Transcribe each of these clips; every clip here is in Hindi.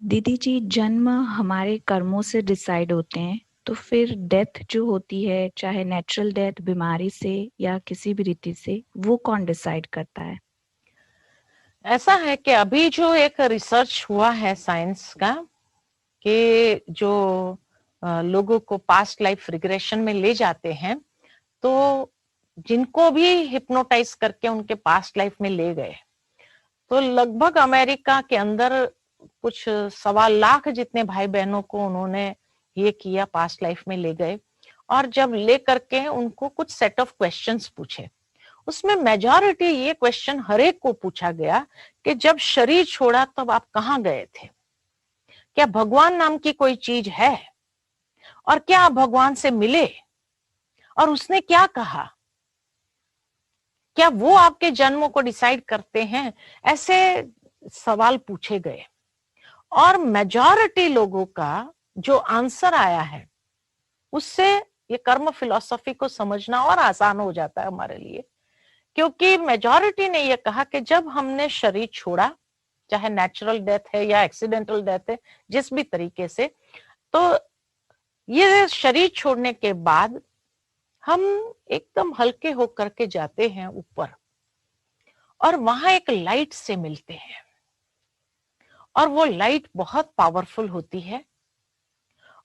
दीदी जी, जन्म हमारे कर्मों से डिसाइड होते हैं। तो फिर डेथ जो होती है, चाहे नेचुरल डेथ, बीमारी से या किसी भी रीति से, वो कौन डिसाइड करता है? ऐसा है कि अभी जो एक रिसर्च हुआ है साइंस का कि जो लोगों को पास्ट लाइफ रिग्रेशन में ले जाते हैं, तो जिनको भी हिप्नोटाइज करके उनके पास्ट लाइफ में ले गए, तो लगभग अमेरिका के अंदर कुछ 1.25 लाख जितने भाई बहनों को उन्होंने ये किया, पास्ट लाइफ में ले गए। और जब ले करके उनको कुछ सेट ऑफ क्वेश्चंस पूछे, उसमें मेजॉरिटी ये क्वेश्चन हर एक को पूछा गया कि जब शरीर छोड़ा तब आप कहाँ गए थे, क्या भगवान नाम की कोई चीज है, और क्या आप भगवान से मिले, और उसने क्या कहा, क्या वो आपके जन्मों को डिसाइड करते हैं। ऐसे सवाल पूछे गए और मेजॉरिटी लोगों का जो आंसर आया है, उससे ये कर्म फिलॉसफी को समझना और आसान हो जाता है हमारे लिए। क्योंकि मेजॉरिटी ने ये कहा कि जब हमने शरीर छोड़ा, चाहे नेचुरल डेथ है या एक्सीडेंटल डेथ है, जिस भी तरीके से, तो ये शरीर छोड़ने के बाद हम एकदम हल्के होकर के जाते हैं ऊपर, और वहां एक लाइट से मिलते हैं, और वो लाइट बहुत पावरफुल होती है।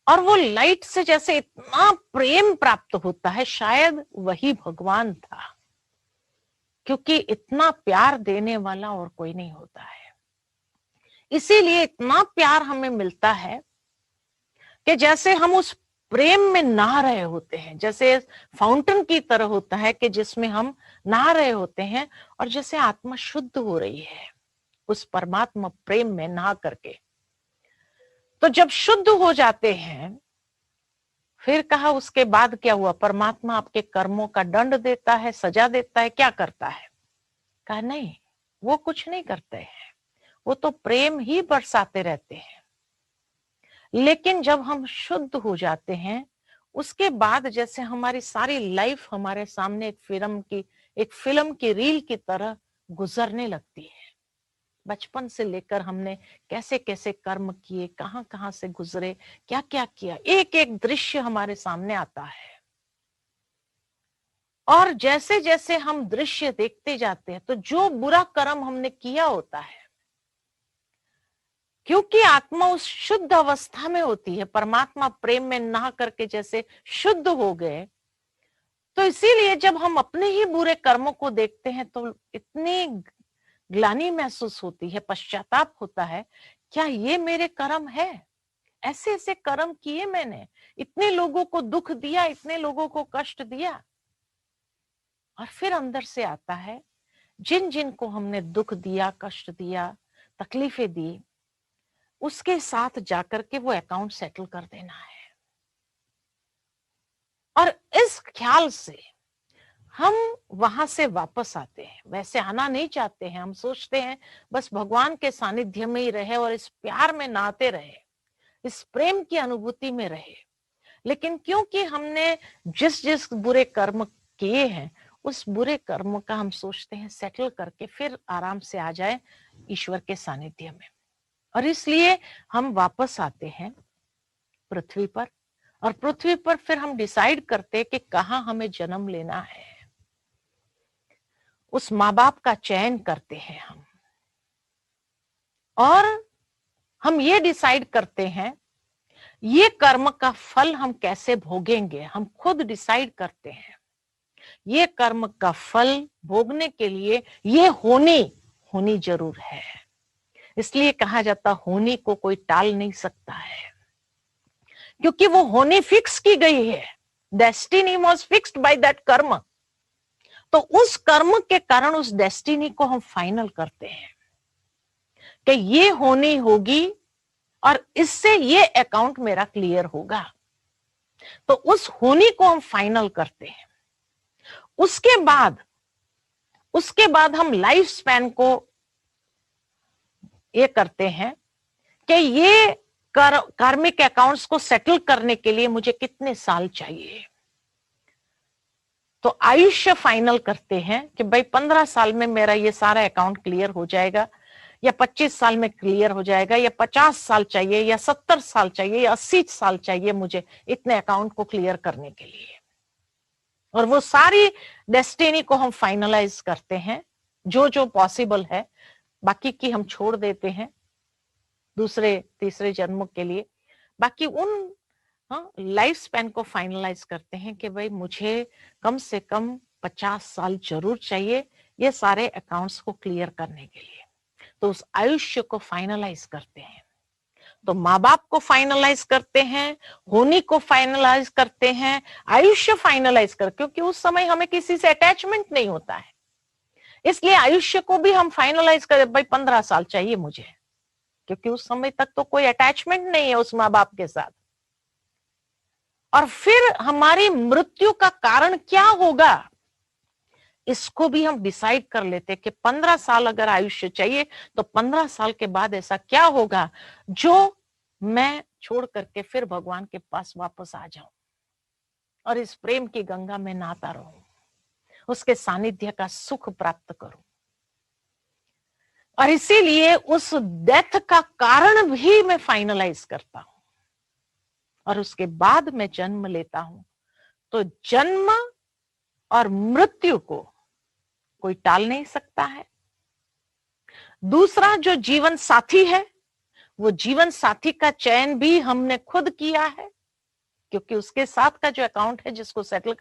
और वो लाइट से जैसे इतना प्रेम प्राप्त होता है, शायद वही भगवान था, क्योंकि इतना प्यार देने वाला और कोई नहीं होता है। इसीलिए इतना प्यार हमें मिलता है कि जैसे हम उस प्रेम में नहा रहे होते हैं, जैसे फाउंटेन की तरह होता है कि जिसमें हम नहा रहे होते हैं, और जैसे आत्मा शुद्ध हो रही है उस परमात्मा प्रेम में नहा करके। तो जब शुद्ध हो जाते हैं, फिर कहा उसके बाद क्या हुआ, परमात्मा आपके कर्मों का दंड देता है, सजा देता है, क्या करता है? कहा नहीं, वो कुछ नहीं करते हैं, वो तो प्रेम ही बरसाते रहते हैं। लेकिन जब हम शुद्ध हो जाते हैं, उसके बाद जैसे हमारी सारी लाइफ हमारे सामने एक फिल्म की रील की तरह गुजरने लगती है। बचपन से लेकर हमने कैसे कैसे कर्म किए, कहां कहां से गुजरे, क्या क्या किया, एक एक दृश्य हमारे सामने आता है। और जैसे जैसे हम दृश्य देखते जाते हैं, तो जो बुरा कर्म हमने किया होता है, क्योंकि आत्मा उस शुद्ध अवस्था में होती है, परमात्मा प्रेम में नहा करके जैसे शुद्ध हो गए, तो इसीलिए जब हम अपने ही बुरे कर्मों को देखते हैं तो इतनी ग्लानि महसूस होती है, पश्चाताप होता है, क्या ये मेरे कर्म है? ऐसे ऐसे कर्म किए मैंने, इतने लोगों को दुख दिया, इतने लोगों को कष्ट दिया। और फिर अंदर से आता है, जिन जिन को हमने दुख दिया, कष्ट दिया, तकलीफें दी, उसके साथ जाकर के वो अकाउंट सेटल कर देना है। और इस ख्याल से हम वहां से वापस आते हैं। वैसे आना नहीं चाहते हैं, हम सोचते हैं बस भगवान के सानिध्य में ही रहे और इस प्यार में नहाते रहे, इस प्रेम की अनुभूति में रहे। लेकिन क्योंकि हमने जिस जिस बुरे कर्म किए हैं, उस बुरे कर्म का हम सोचते हैं सेटल करके फिर आराम से आ जाए ईश्वर के सानिध्य में। और इसलिए हम वापस आते हैं पृथ्वी पर, और पृथ्वी पर फिर हम डिसाइड करते हैं कि कहाँ हमें जन्म लेना है। उस माँ बाप का चयन करते हैं हम, और हम ये डिसाइड करते हैं ये कर्म का फल हम कैसे भोगेंगे, हम खुद डिसाइड करते हैं। ये कर्म का फल भोगने के लिए ये होनी जरूर है। इसलिए कहा जाता होनी को कोई टाल नहीं सकता है, क्योंकि वो होनी फिक्स की गई है। Destiny was fixed by that कर्म। तो उस कर्म के कारण उस डेस्टिनी को हम फाइनल करते हैं कि ये होनी होगी, और इससे ये अकाउंट मेरा क्लियर होगा। तो उस होनी को हम फाइनल करते हैं। उसके बाद हम लाइफ स्पैन को ये करते हैं कि ये कार्मिक अकाउंट्स को सेटल करने के लिए मुझे कितने साल चाहिए। तो आयुष्य फाइनल करते हैं कि भाई 15 साल में मेरा ये सारा अकाउंट क्लियर हो जाएगा, या 25 साल में क्लियर हो जाएगा, या 50 साल चाहिए, या 70 साल चाहिए, या 80 साल चाहिए मुझे इतने अकाउंट को क्लियर करने के लिए। और वो सारी डेस्टिनी को हम फाइनलाइज करते हैं, जो जो पॉसिबल है, बाकी की हम छोड़ देते हैं दूसरे तीसरे जन्मों के लिए। बाकी उन लाइफ स्पैन को फाइनलाइज करते हैं कि भाई मुझे कम से कम 50 साल जरूर चाहिए ये सारे अकाउंट्स को क्लियर करने के लिए। तो उस आयुष्य को फाइनलाइज करते हैं। तो माँ बाप को फाइनलाइज करते हैं, होनी को फाइनलाइज करते हैं, आयुष्य फाइनलाइज कर, क्योंकि उस समय हमें किसी से अटैचमेंट नहीं होता है, इसलिए आयुष्य को भी हम फाइनलाइज करें, भाई 15 साल चाहिए मुझे, क्योंकि उस समय तक तो कोई अटैचमेंट नहीं है उस माँ बाप के साथ। और फिर हमारी मृत्यु का कारण क्या होगा इसको भी हम डिसाइड कर लेते कि 15 साल अगर आयुष्य चाहिए तो 15 साल के बाद ऐसा क्या होगा जो मैं छोड़ करके फिर भगवान के पास वापस आ जाऊं और इस प्रेम की गंगा में नहाता रहूं, उसके सानिध्य का सुख प्राप्त करूं। और इसीलिए उस डेथ का कारण भी मैं फाइनलाइज करता हूं और उसके बाद मैं जन्म लेता हूं। तो जन्म और मृत्यु को कोई टाल नहीं सकता है। दूसरा जो जीवन साथी है, वो जीवन साथी का चयन भी हमने खुद किया है, क्योंकि उसके साथ का जो अकाउंट है जिसको सेटल,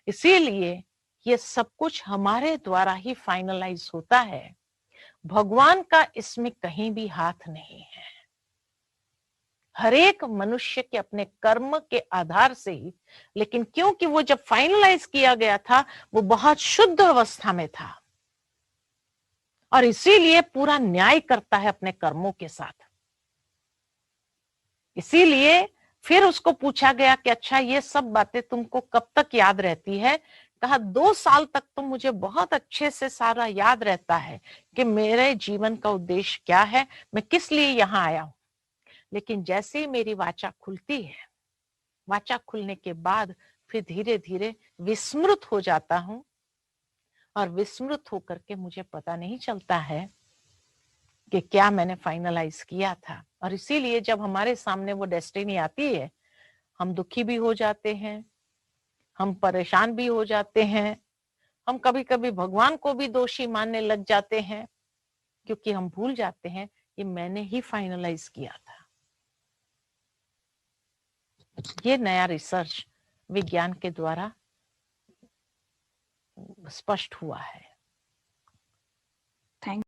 इसीलिए ये सब कुछ हमारे द्वारा ही फाइनलाइज होता है। भगवान का इसमें कहीं भी हाथ नहीं है। हर एक मनुष्य के अपने कर्म के आधार से ही, लेकिन क्योंकि वो जब फाइनलाइज किया गया था वो बहुत शुद्ध अवस्था में था और इसीलिए पूरा न्याय करता है अपने कर्मों के साथ। इसीलिए फिर उसको पूछा गया कि अच्छा ये सब बातें तुमको कब तक याद रहती है? कहा 2 साल तक तो मुझे बहुत अच्छे से सारा याद रहता है कि मेरे जीवन का उद्देश्य क्या है, मैं किस लिए यहाँ आया हूं। लेकिन जैसे ही मेरी वाचा खुलती है, वाचा खुलने के बाद फिर धीरे धीरे विस्मृत हो जाता हूं और विस्मृत होकर के मुझे पता नहीं चलता है कि क्या मैंने फाइनलाइज किया था। और इसीलिए जब हमारे सामने वो डेस्टिनी आती है, हम दुखी भी हो जाते हैं, हम परेशान भी हो जाते हैं, हम कभी कभी भगवान को भी दोषी मानने लग जाते हैं, क्योंकि हम भूल जाते हैं ये मैंने ही फाइनलाइज किया था। ये नया रिसर्च विज्ञान के द्वारा स्पष्ट हुआ है।